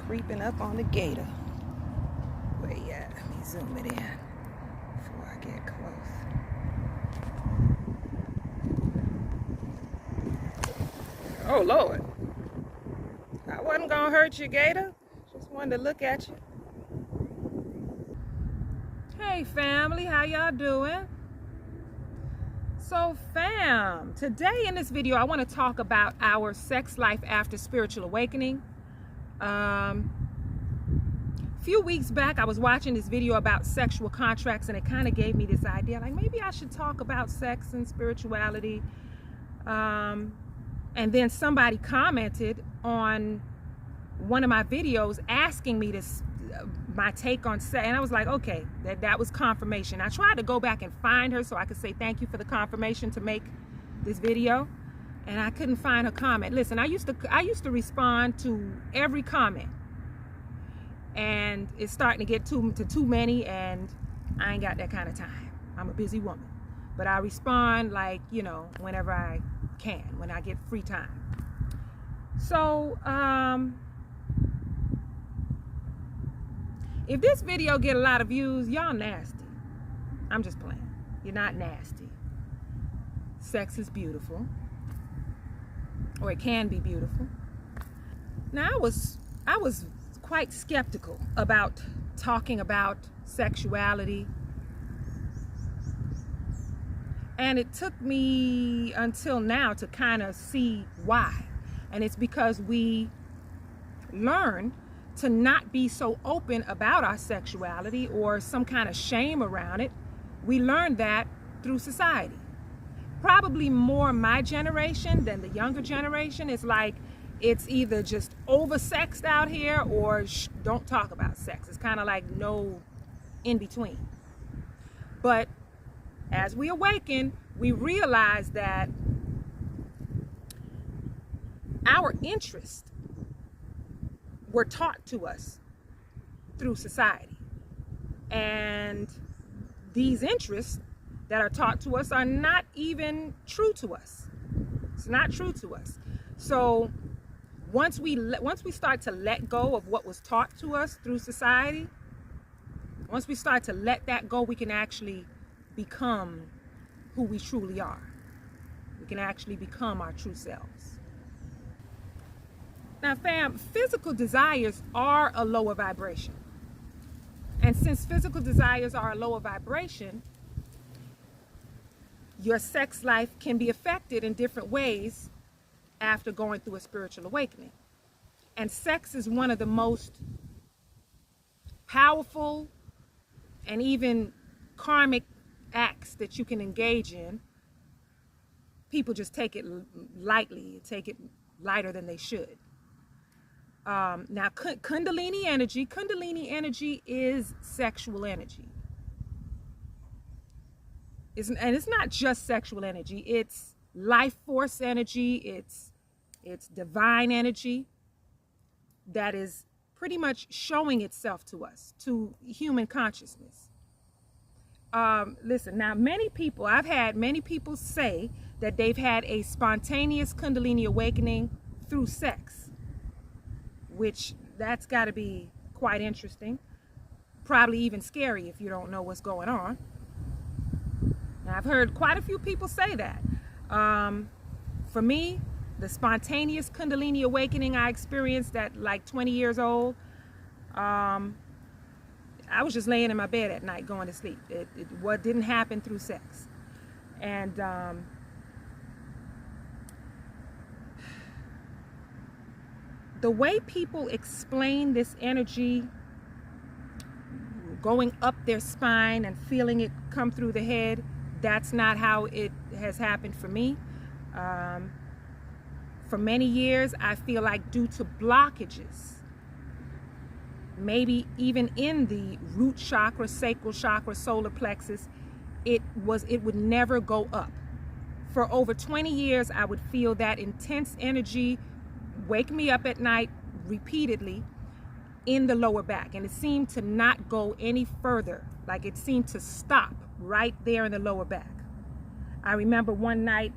creeping up on the gator. Where you at? Let me zoom it in before I get close. Oh Lord. I wasn't gonna hurt you, gator. Just wanted to look at you. Hey family, how y'all doing? So fam, today in this video I want to talk about our sex life after spiritual awakening. A few weeks back I was watching this video about sexual contracts, and it kind of gave me this idea, like maybe I should talk about sex and spirituality. And then somebody commented on one of my videos asking me my take on sex, and I was like, okay, that was confirmation. I tried to go back and find her so I could say thank you for the confirmation to make this video, and I couldn't find her comment. Listen, I used to respond to every comment, and it's starting to get too many, and I ain't got that kind of time. I'm a busy woman, but I respond, like, you know, whenever I can, when I get free time. So if this video get a lot of views, y'all nasty. I'm just playing. You're not nasty. Sex is beautiful, or it can be beautiful. Now I was quite skeptical about talking about sexuality, and it took me until now to kind of see why. And it's because we learned to not be so open about our sexuality or some kind of shame around it. We learned that through society. Probably more my generation than the younger generation. It's like it's either just oversexed out here or don't talk about sex. It's kind of like no in between. But as we awaken, we realize that our interests were taught to us through society, and these interests that are taught to us are not even true to us. It's not true to us. So once we start to let go of what was taught to us through society, once we start to let that go, we can actually become who we truly are. We can actually become our true selves. Now fam, physical desires are a lower vibration. And since physical desires are a lower vibration, your sex life can be affected in different ways after going through a spiritual awakening. And sex is one of the most powerful and even karmic acts that you can engage in. People just take it lightly, take it lighter than they should. Now, Kundalini energy is sexual energy. And it's not just sexual energy. It's life force energy. It's divine energy that is pretty much showing itself to us, to human consciousness. Listen, now I've had many people say that they've had a spontaneous Kundalini awakening through sex, which that's got to be quite interesting, probably even scary if you don't know what's going on. Now, I've heard quite a few people say that. For me, the spontaneous Kundalini awakening I experienced at like 20 years old, I was just laying in my bed at night going to sleep. What didn't happen through sex. And the way people explain this energy going up their spine and feeling it come through the head, that's not how it has happened for me. For many years, I feel like due to blockages, maybe even in the root chakra, sacral chakra, solar plexus, it would never go up. For over 20 years, I would feel that intense energy wake me up at night repeatedly in the lower back, and it seemed to not go any further. Like it seemed to stop right there in the lower back. I remember one night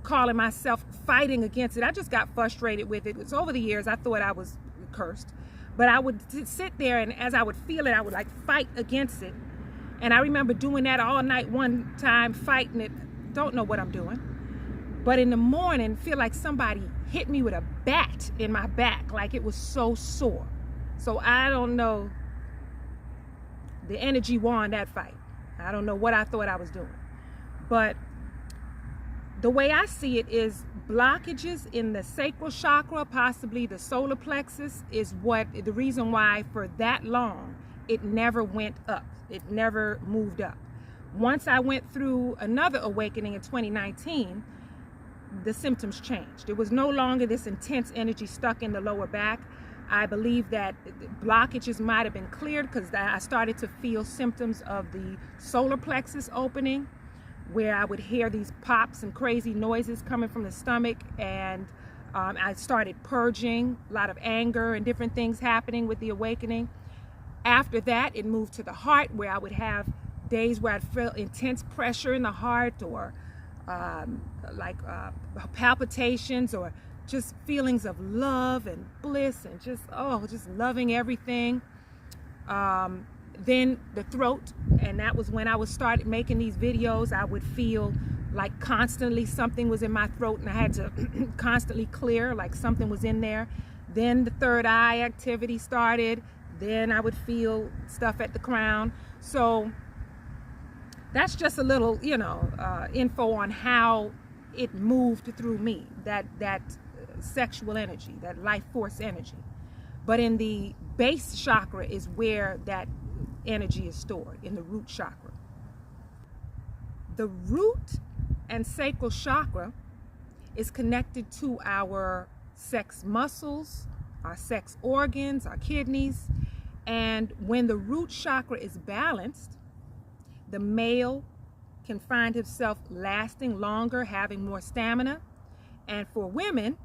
calling myself fighting against it. I just got frustrated with it. It's over the years I thought I was cursed, but I would sit there, and as I would feel it, I would like fight against it. And I remember doing that all night one time, fighting it, don't know what I'm doing. But in the morning, feel like somebody hit me with a bat in my back, like it was so sore. So I don't know, the energy won that fight. I don't know what I thought I was doing. But the way I see it is blockages in the sacral chakra, possibly the solar plexus, is what the reason why for that long it never went up. It never moved up. Once I went through another awakening in 2019, the symptoms changed. It was no longer this intense energy stuck in the lower back. I believe that blockages might have been cleared because I started to feel symptoms of the solar plexus opening, where I would hear these pops and crazy noises coming from the stomach, and I started purging, a lot of anger and different things happening with the awakening. After that, it moved to the heart, where I would have days where I'd feel intense pressure in the heart, or palpitations, or just feelings of love and bliss, and just loving everything. Then the throat, and that was when I was started making these videos. I would feel like constantly something was in my throat, and I had to constantly clear, like something was in there. Then the third eye activity started. Then I would feel stuff at the crown. So that's just a little, info on how it moved through me, that sexual energy, that life force energy. But in the base chakra is where that energy is stored, in the root chakra. The root and sacral chakra is connected to our sex muscles, our sex organs, our kidneys. And when the root chakra is balanced, the male can find himself lasting longer, having more stamina. And for women,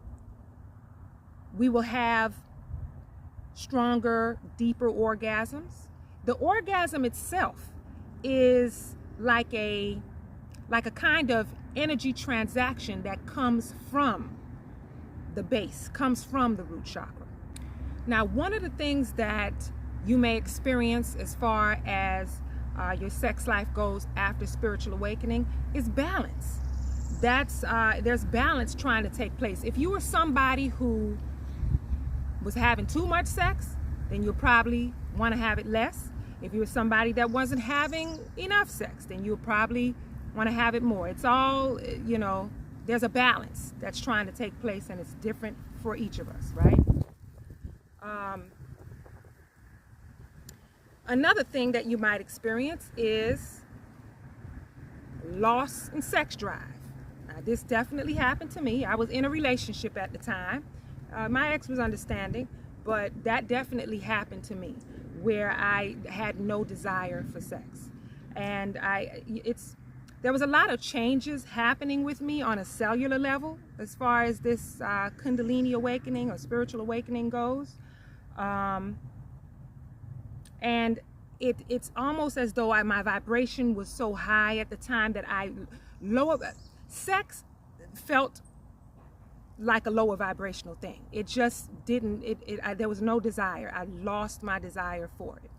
we will have stronger, deeper orgasms. The orgasm itself is like a kind of energy transaction that comes from the base, comes from the root chakra. Now, one of the things that you may experience as far as your sex life goes after spiritual awakening is balance. There's balance trying to take place. If you were somebody who was having too much sex, then you'll probably want to have it less. If you were somebody that wasn't having enough sex, then you'll probably want to have it more. It's all, there's a balance that's trying to take place, and it's different for each of us, right? Another thing that you might experience is loss in sex drive. Now, this definitely happened to me. I was in a relationship at the time. My ex was understanding, but that definitely happened to me, where I had no desire for sex. And there was a lot of changes happening with me on a cellular level as far as this Kundalini awakening or spiritual awakening goes. And it's almost as though my vibration was so high at the time that sex felt like a lower vibrational thing. It just didn't, there was no desire. I lost my desire for it.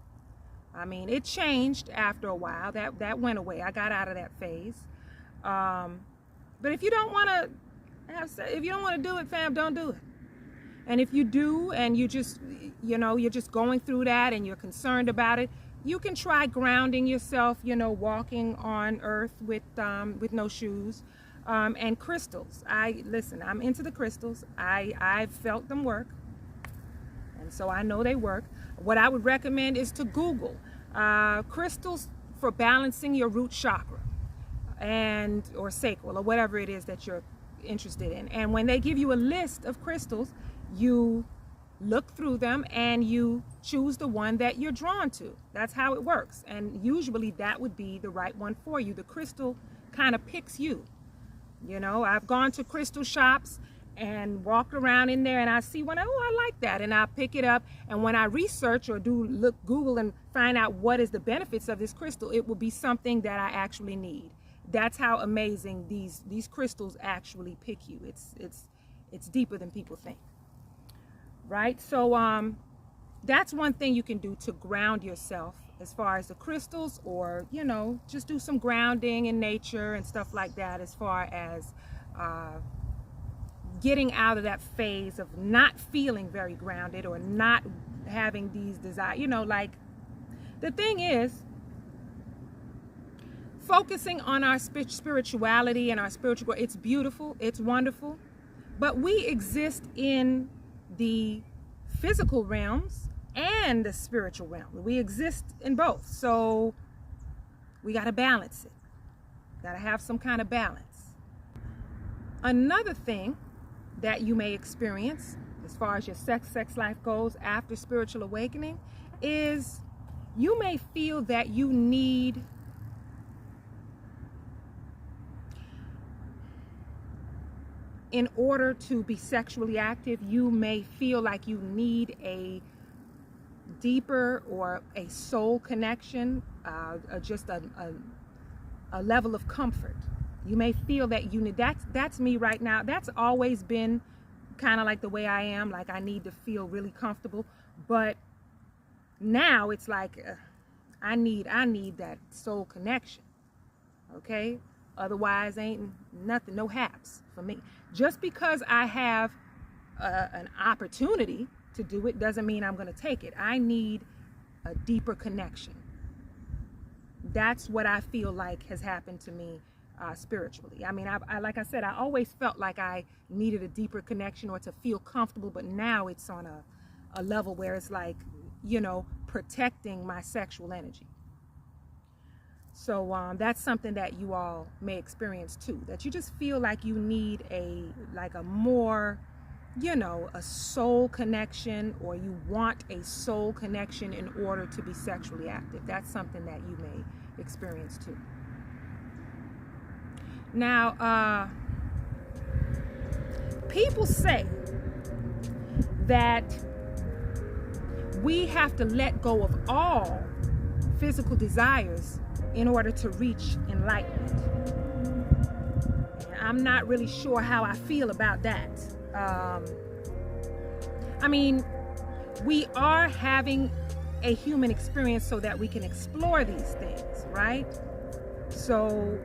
I mean, it changed after a while. That went away. I got out of that phase. But if you don't want to if you don't want to do it, fam, don't do it. And if you do, and you just, you're just going through that and you're concerned about it, you can try grounding yourself, walking on earth with no shoes, and crystals. I'm into the crystals. I've felt them work, and so I know they work. What I would recommend is to Google crystals for balancing your root chakra or sacral, or whatever it is that you're interested in. And when they give you a list of crystals, you look through them and you choose the one that you're drawn to. That's how it works. And usually that would be the right one for you. The crystal kind of picks you. I've gone to crystal shops and walked around in there, and I see one, I like that, and I pick it up. And when I research or Google and find out what is the benefits of this crystal, it will be something that I actually need. That's how amazing these crystals actually pick you. It's deeper than people think. right? So that's one thing you can do to ground yourself, as far as the crystals, or just do some grounding in nature and stuff like that, as far as getting out of that phase of not feeling very grounded or not having these desires. Like, the thing is, focusing on our spirituality and our spiritual growth, it's beautiful, it's wonderful, but we exist in the physical realms and the spiritual realm. We exist in both, so we got to balance it. Got to have some kind of balance. Another thing that you may experience as far as your sex life goes after spiritual awakening is you may feel that you need in order to be sexually active, you may feel like you need a deeper or a soul connection, just a level of comfort. You may feel that you need, that's me right now. That's always been kind of like the way I am. Like, I need to feel really comfortable, but now it's like I need that soul connection. Okay, otherwise ain't nothing, no haps for me. Just because I have an opportunity to do it doesn't mean I'm going to take it. I need a deeper connection. That's what I feel like has happened to me spiritually. I mean, I like I said, I always felt like I needed a deeper connection or to feel comfortable, but now it's on a level where it's like, protecting my sexual energy. So that's something that you all may experience too, that you just feel like you need a more, a soul connection, or you want a soul connection in order to be sexually active. That's something that you may experience too. Now, people say that we have to let go of all physical desires in order to reach enlightenment. And I'm not really sure how I feel about that. I mean, we are having a human experience so that we can explore these things, right? So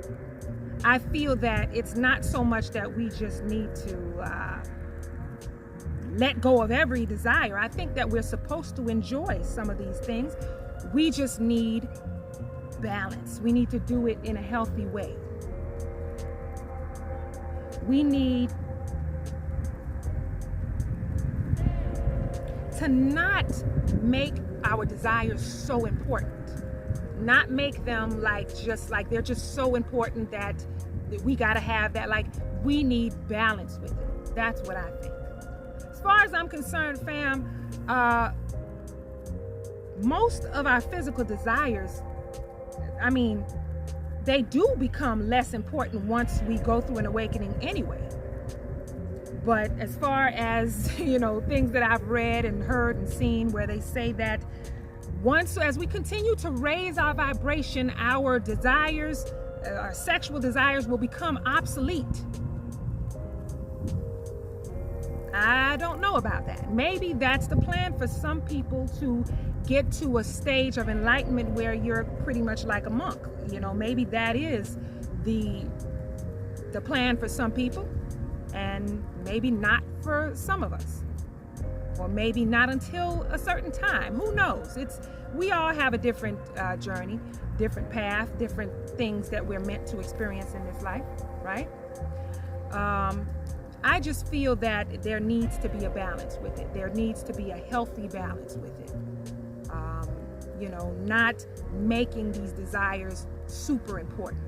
I feel that it's not so much that we just need to let go of every desire. I think that we're supposed to enjoy some of these things. We just need balance. We need to do it in a healthy way. We need to not make our desires so important. Not make them just like they're just so important that we gotta have that. Like, we need balance with it. That's what I think. As far as I'm concerned, fam, most of our physical desires, I mean, they do become less important once we go through an awakening anyway. But as far as, things that I've read and heard and seen where they say that as we continue to raise our vibration, our desires, our sexual desires will become obsolete. I don't know about that. Maybe that's the plan for some people, to get to a stage of enlightenment where you're pretty much like a monk. Maybe that is the plan for some people, and maybe not for some of us, or maybe not until a certain time. Who knows? We all have a different journey, different path, different things that we're meant to experience in this life, right? I just feel that there needs to be a balance with it. There needs to be a healthy balance with it. Not making these desires super important.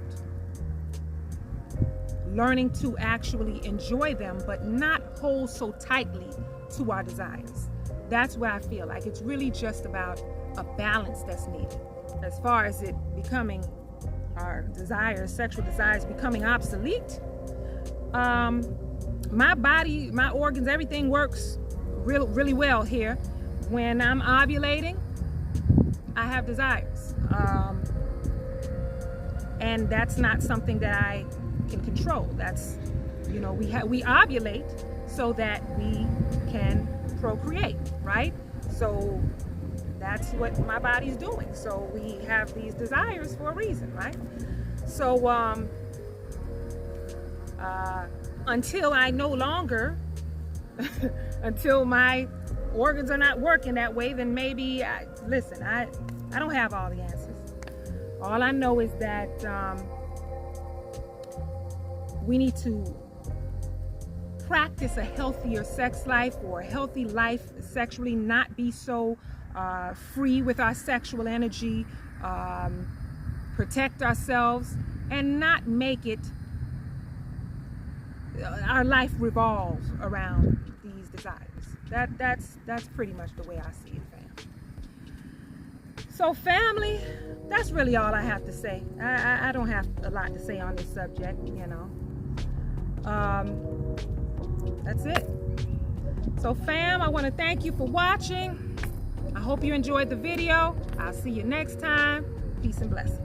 Learning to actually enjoy them, but not hold so tightly to our desires. That's what I feel like. It's really just about a balance that's needed. As far as it becoming, our desires, sexual desires becoming obsolete, my body, my organs, everything works really well here. When I'm ovulating, I have desires. And that's not something that I can control. That's, we ovulate so that we can procreate, right? So that's what my body's doing. So we have these desires for a reason, right? So until I no longer, until my organs are not working that way, then maybe, listen, I don't have all the answers. All I know is that we need to practice a healthier sex life, or a healthy life sexually, not be so free with our sexual energy, protect ourselves, and not make it, our life revolves around these desires. That's pretty much the way I see it, fam. So family, that's really all I have to say. I don't have a lot to say on this subject, you know. That's it. So fam, I want to thank you for watching. I hope you enjoyed the video. I'll see you next time. Peace and blessings.